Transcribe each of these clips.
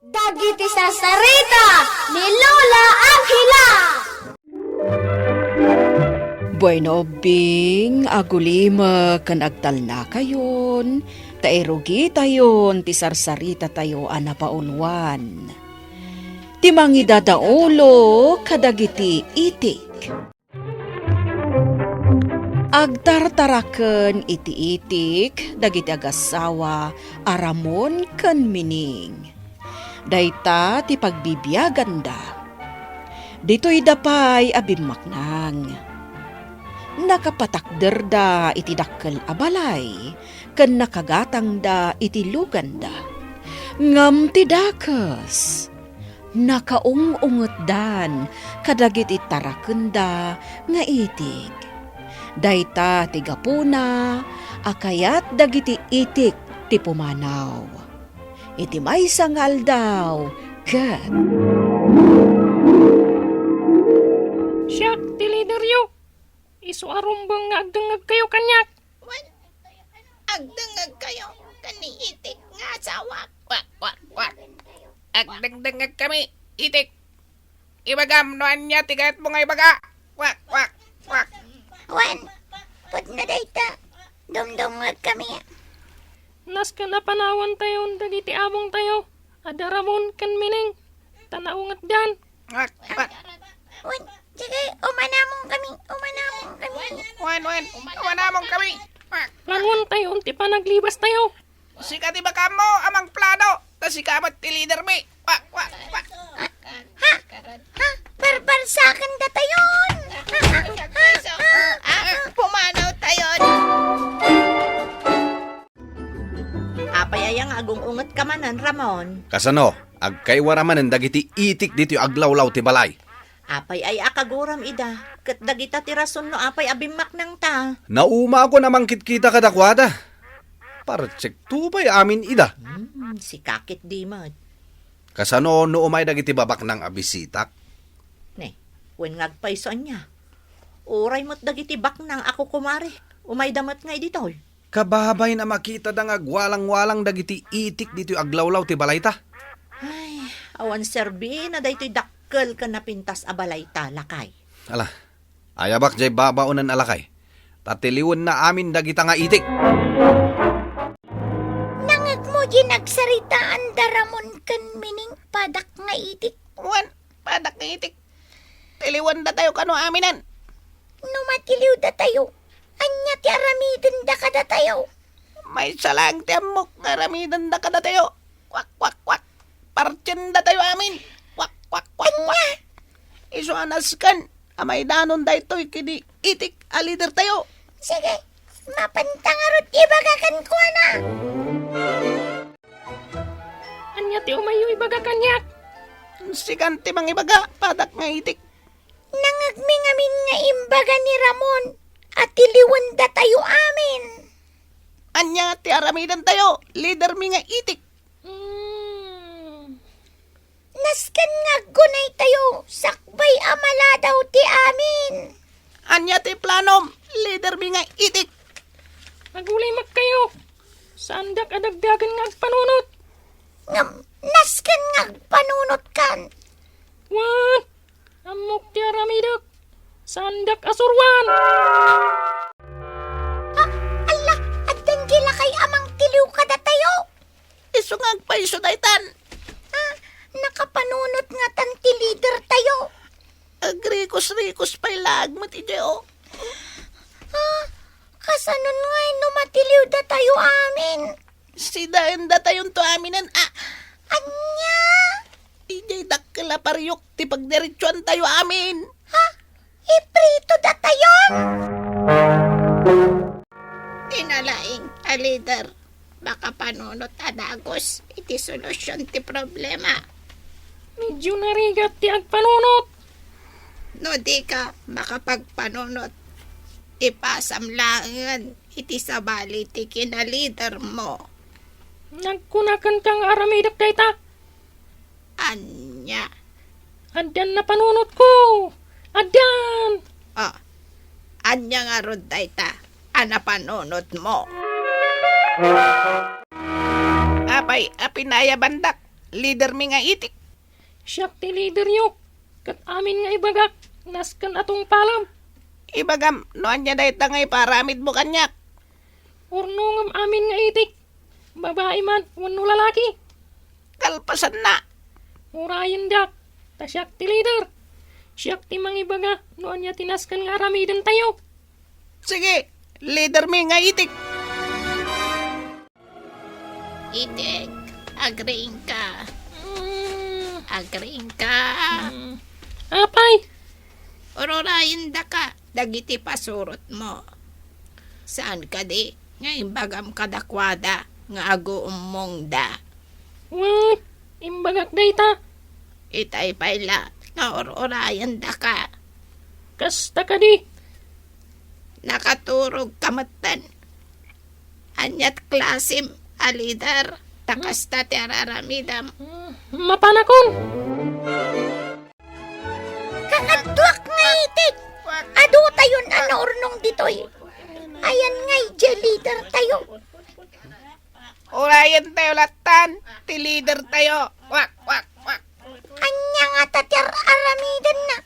Dagiti sasarita ni Lola Angela. Bueno, Bing, agulima kan agtalna kayon, taerugi tayon, ti sarsarita tayo anapaunwan. Ti mangidadaulo kadagiti itik. Agtartaraken iti itik, dagiti agasawa, aramon ken mining. Dayta ti pagbibiyaganda. Dito'y dapay abimaknang. Nakapatakder da iti dakkel abalay, ken nakagatang da iti luganda. Ngam ti dakes, nakaung-unget dan kadagiti tarakenda nga itik. Dayta ti gapuna, akayat dagiti itik ti pumanaw. Iti maysa nga aldaw, ket siya, ti leader yo. Isu arumbang nga agdengag kayo kanyak. Wan, agdengag kayo kani itik nga asawa. Wak, wak, wak. Agdengdengag kami, itik. Ibagam noan niya, tigat mo nga ibaga. Wak, wak, wak. Wan, put na dayta. Dumdumag kami. Nas ka na panawan tayo, dagiti abong tayo. Adaramon kan mining. Tanaungat dan. Wak, wak. Wan, sige, umanamong kami. Wan, umanamong kami. Wak. Planuan tayo, unti pa naglibas tayo. Sika ti baka mo amang plano. Tas ikamat ti leader mi. Wak, wak, wak. Ha? Barbar sa akin da tayon. Pumanaw tayon. Apayayang agong unget ka manan, Ramon. Kasano, agkaywaraman dagiti itik dito aglawlaw ti balay. Apay ay akaguram ida. Ket dagita ti rason no apay abimak nang ta. Nauma ako namang kitkita kadakwada. Partsek tupay amin ida. Si kakit di mat. Kasano no umay dagiti babak ng abisitak. Ne, wen ngagpayson niya. Uray mo't dagiti bak nang ako kumari. Umay damat nga ditoy. Kababay na makita dang agwalang-walang dagiti itik dito aglawlaw ti balay ta. Ay, awan serbi na daytoy dakkel ka napintas abalay ta lakay. Ala, ayabak jay babaunan alakay. Tatiliwan na amin dagita nga itik. Nangag mo ginagsaritaan daramon kan mining padak nga itik. Wan, padak nga itik. Tiliwan da tayo kano aminan. Numatiliw da tayo. Anya ti aramiden da kada tayo. May salang ti amok nga aramiden da kada tayo. Kwak, kwak, kwak. Partyan da tayo amin. Kwak, kwak, kwak, kwak. Iso anaskan. Amay danon da ito'y kini itik a leader tayo. Sige, mapantangarot ibagakan ko na. Anya ti umayo ibaga kanyak. Sigan ti mang ibaga, padak nga itik. Nangagmingamin nga imbaga ni Ramon at tiliwan da tayo amin. Anya ti aramidan tayo, leader mi nga itik. Naskan nga gunay tayo, sakbay amala daw ti amin. Anya ti planom, leader mi nga itik. Agulay mag kayo. Sandak adagdagan nga agpanunot. Naskan nga panunot kan. Wan, amok ti aramidak. Sandak asurwan. Ala, at gila kay amang tiliw kada tayo. Isungag pa iso daytan. Nakapanunot nga tan ti leader tayo. Agrikos-rikos pa'y lagmat ijeo. Kasanon nga numatiliw da tayo amin. Sidaen da tayon to aminan. Anya? Ijay dakla paryok ti pagdiretsuan tayo amin. Iprito da tayon? Tinalaing a leader. Baka panunot adagos iti solusyon ti problema. Medyo narigat ti agpanunot. No di ka makapagpanunot. Ipasamlangan iti sabali ti kinalider mo. Nagkunakan kang aramidak dayta. Anya? Adan na panunot ko. Adan. Anya nga rod dayta. Ana panunot mo. Apay, apinaya bandak. leader mi nga itik. Siyak ti leader nyo. Kat amin nga ibagak. Naskan atong palam. Ibagam, noan niya dahi tangay paramid mo kanyak. Urno ngam amin nga itik. Babae man, wano lalaki. Kalpasan na. Urayan dak. Ta siyak ti leader. Siyak ti mangibaga. Noan niya tinaskan nga aramidan tayo. Sige, leader mi nga itik. Itik, agreeing ka. Agreeing ka. Apay. Ororayin da ka, dagiti pasurot mo. Saan ka di? Ngayon bagam kadakwada, nga ago umong da. What? Imbagak dayta. Itay pala, nga ororayan da ka. Kasta ka di. Nakaturog kamatan. Anyat klasim, alidar, takasta ti araramidam. Mapanakon. Kakadwak nga itik! Ado tayo na urnong ditoy. Ayan nga'y leader tayo. Urayan tayo latan, ti leader tayo. Wak, wak, wak. Anya nga tatyar aramidan na.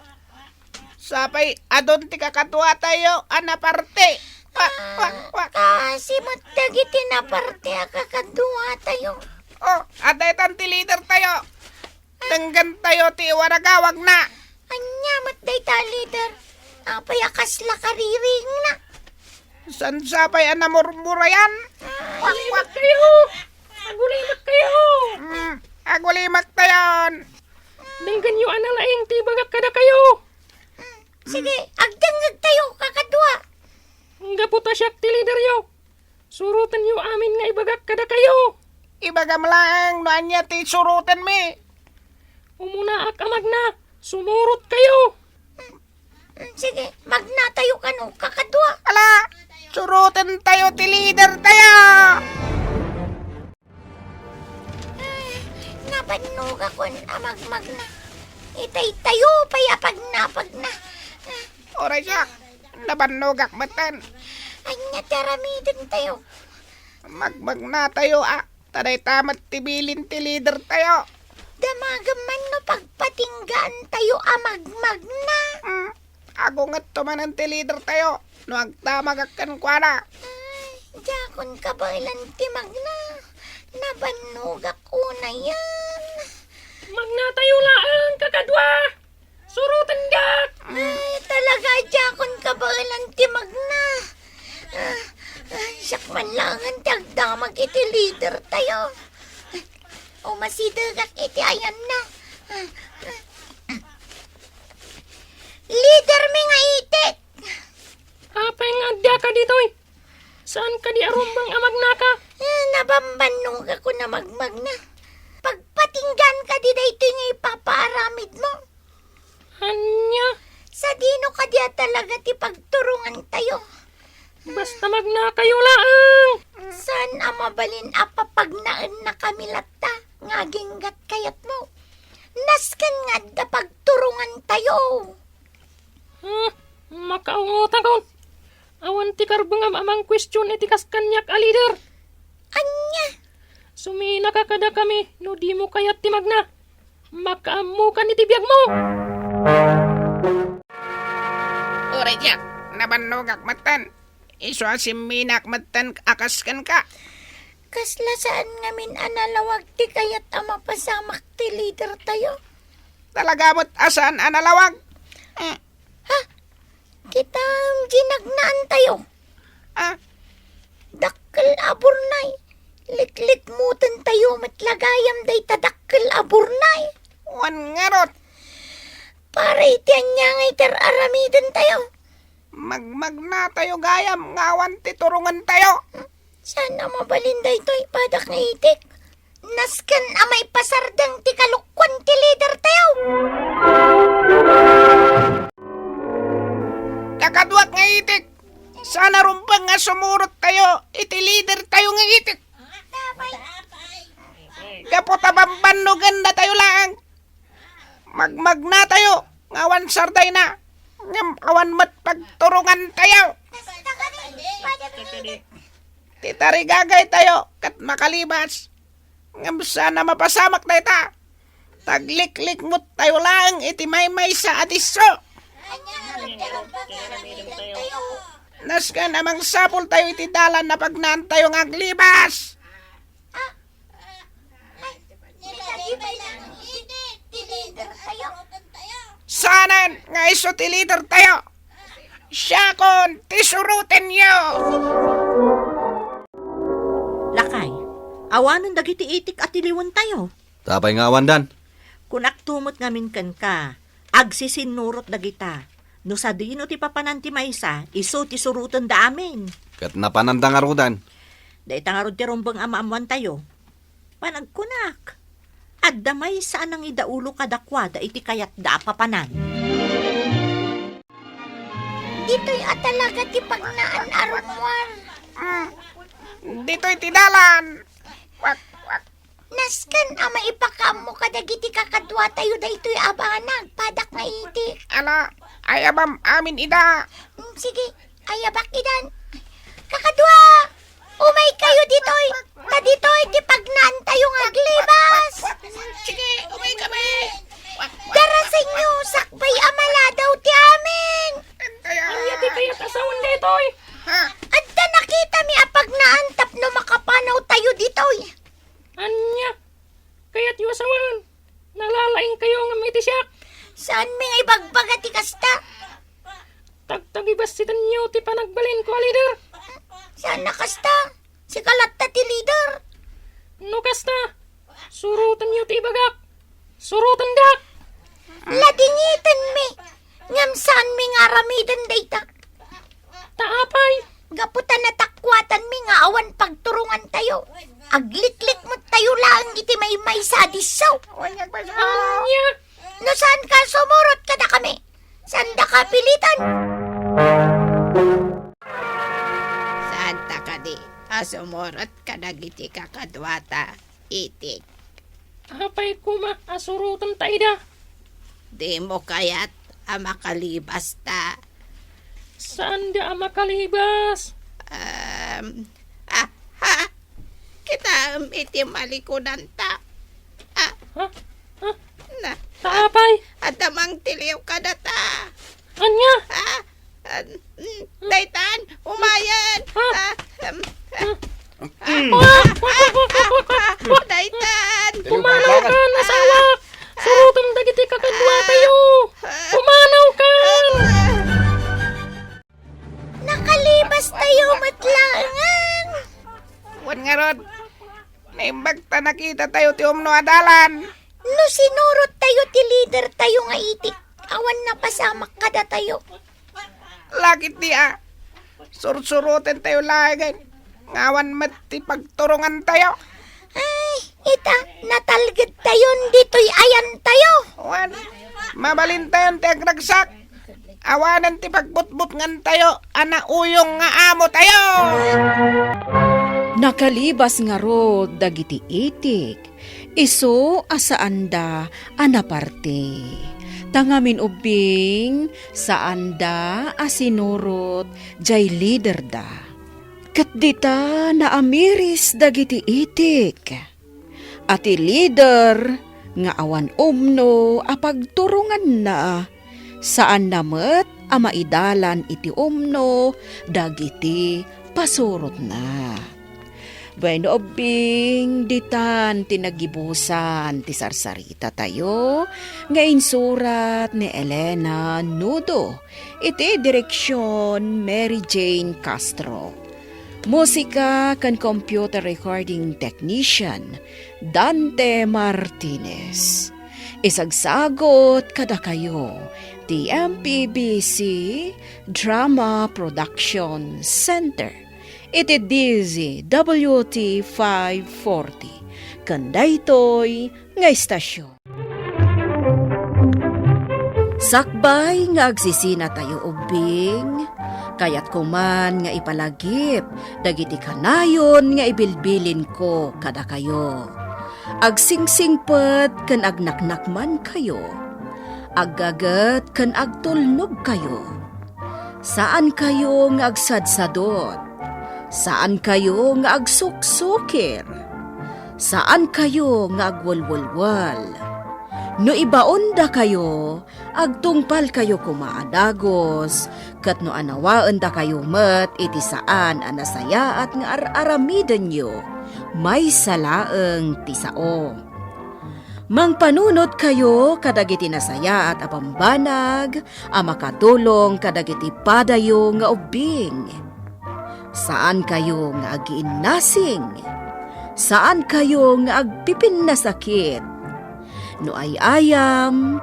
Sapay, adon ti kakatwa tayo, anaparte. Wak, wak, wak. Kasi matagiti na parte kakadwa tayo. Oh, adaytan ti leader tayo. Tenggan tayo ti waragawag na. Anya matday ta leader. Apay akasla kariring na. San sapay anamurmurayan? Wak, wak. Kayo. Agulimak kayo. Agulimak tayon. Denggan nyo analaing ti bagak kada kayo. Sige, agdangag tayo, kakadwa. Gaputa siyak ti leader yo. Surutan nyo amin nga ibagak kada kayo. Ibagam lang, noan niya ti surutan mi. Umuna ak amag na. Sumurot kayo. Sige, magna tayo kano, kakadwa. Ala, surutan tayo, ti leader tayo. Nabanog ako na magmag na. Itay tayo, payapag na. Oray siya, nabanog akmatan. Anya taramidan tayo. Magmag na tayo, Taday tamat tibilin ti leader tayo. Damagaman no pagpatinggaan tayo amagmag na. Ako nga't tumanan ti leader tayo. No agtamagakan kwa na. Jakon ka ba ilan ti magna? Nabanog ako na yan. Magna tayo laang kakadwa. Surutan dak. Ay, talaga jakon ka ba ilan ti magna? Sakman lang ang tagdamag iti leader tayo. O masidagak iti ayan na. Leader mi nga itik. Apay nga adya ka ditoy. Saan ka di arumbang amag na ka? Nabambanong ako na magmag na. Pagpatinggan ka di dayto nga ipapaaramid mo. Anya. Sa dino ka diya talaga ti pagturungan tayo. Basta magna kayo laang. Saan amabalin apapagnaan na kami latta? Ngaginggat kayat mo. Naskan nga da pagturungan tayo. Makaungutan kon. Awan ti karbangam amang question iti kas kanyak a leader. Anya? Sumina ka kada kami no di mo kayat ti magna. Makaamu kan iti biyag mo. Ore jak, nabanogak matan. Iso asim minak matan akaskan ka. Kasla saan ngamin analawag ti kayat ama pasamak ti leader tayo. Talaga mo't asaan analawag? Ha? Kita ginagnaan tayo. Dakkel aburnay. Liklik mutan tayo matlagayam day tadakkel aburnay. Wan ngarot. Para itiyan niya ngay aramidan tayo. Magmag na tayo gayam, ngawan ti turungan tayo. Sana mabalinday to ipadak nga itik. Naskan amay pasardang ti kalukwan ti leader tayo. Kakadwak nga itik. Sana rumpang nga sumurot tayo, iti leader tayo nga itik. Kaputa bambanugan na tayo lang. Magmag na tayo, ngawan sarday na. Awan mat pagturungan tayo. Titarigagay tayo kat makalibas. Ngam sana mapasamak na ita. Tagliklik mo tayo lang iti may sa adiso. Nas ka namang sapol tayo iti dalan na pagnaan tayo ng aglibas. Sanan nga iso ti leader tayo. Siya kon tisurutin niyo. Lakay, awanon dagiti itik at iliwan tayo. Tapay nga awandan. Kunak tumot ngamin kan ka, agsisinurot dagita. No sa dino ti papananti maysa, iso ti suruton da amin. Kat napanandang arudan. Da itangarod ti rombang amaamuan tayo. Panagkunak. At damay saan ang idaulo kadakwa da iti kayat da papanan. Dito'y atalaga ti pagnaan arumwar. Dito'y tidalan. Wak. Naskan ama ipakam mo kadagiti kakadwa tayo da ito'y abanag, padak nga itik. Ala, ayabam amin ida. Sige, ayabak idan. Kakadwa, umay kayo dito'y. Ta dito'y ti pagnaan tayo nga aglibas. Sige, umay kami. Darasing nyo, sakbay amala daw ti amin. Anya di kayo tasawan ditoy. At ta nakita mi apag naantap no makapanaw tayo dito'y. Anya, kaya't yusawan. Nalalaing kayo nga mitisyak. Saan mi nga ibagbaga ti kasta? Tagtagibas sitan niyo ti panagbalin ko, leader. Saan na kasta? Si Kalatta ti leader. No kasta, surutan niyo ti ibagak. Surutan dak. Ladingitan mi. Ngam saan mi nga ramidan dayta. Taapay. Gaputan na takwatan mi nga awan pagturungan tayo. Agliklik mo tayo lang iti may sa adisaw. Anya, No saan ka sumurot ka na kami? Saan da ka pilitan? Santa ka di. Asumorot ka nagiti kakadwata. Itik. apay kuma asurutan taida. Di mo kaya't makalibas ta. Saan di makalibas? Kita iti malikudan ta. Ha? Na, Taapay. at amang tiliw ka na ta. Anya? Daytan, umayan. Daytan. Pumanaw ka, nasawak! Surutan dagiti kakadwa tayo! Pumanaw ka! Nakalibas tayo matlangan. Wan nga rod. Naimbag ta nakita tayo ti umno adalan. No sinurot tayo ti leader tayo nga itik. Awan na pasamak kada tayo. Lakit di Sursurutin tayo lagi. Ngawan mati pagturungan tayo. Ay, ita, natalgid tayo dito'y ayan tayo. Wan, mabalin tayo ti agragsak. Awanan ti pagbutbut ngan tayo. Ana uyong nga amo tayo. Nakalibas nga rod dagiti itik, iso asaanda anaparte. Tangamin ubing saanda asinurot jay leader da. Kat dita naamiris dagiti itik. Ati leader nga awan umno apagturungan na. Saan namet amaidalan iti umno dagiti pasurot na. Bueno, obing, ditan tinagibusan ti sarsarita tayo, nga insurat ni Elena Nudo, iti direksyon Mary Jane Castro. Musika kan computer recording technician, Dante Martinez. Isagsagot kada kayo, ti MPBC Drama Production Center. Iti Dizzy WT 540. Kandaytoy nga istasyon. Sakbay nga agsisina tayo ubing, kayat kuman nga ipalagip, dagiti kanayon nga ibilbilin ko kada kayo. Agsingsingpet kan agnaknakman kayo, aggagat kan agtulnog kayo. Saan kayo nga agsadsadot? Saan kayo nga agsuksukir? Saan kayo nga agwalwalwal? No ibaon da kayo, agtungpal kayo kumaadagos, kat no anawaan da kayo met iti saan anasaya at nga aramidan nyo, may salaeng tisao. Mangpanunot kayo kadagiti nasaya at apambanag, makatulong kadagiti padayo nga ubing. Saan kayo nga agiinnasing? Saan kayo nga agpipin na sakit? No ay ayam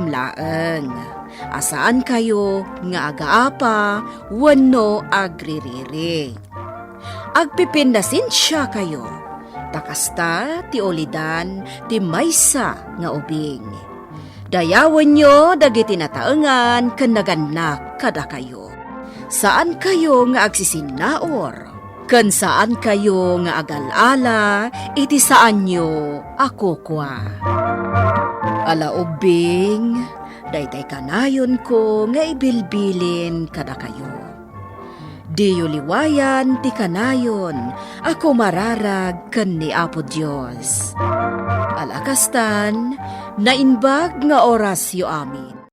laeng. Asaan kayo nga agaapa, wano agririri. Agpipin na sinsya kayo. Takasta ti olidan ti maysa nga ubing. Dayawan nyo dagiti nataengan ken naganak kada kayo. Saan kayo nga agsisinaor? Ken saan kayo nga agalala, iti saan nyo ako kwa. Ala ubing, daytay kanayon ko nga ibilbilin kada kayo. Diyo liwayan ti kanayon, ako mararag ken ni Apo Dios. Alakastan, nainbag nga orasyo amin.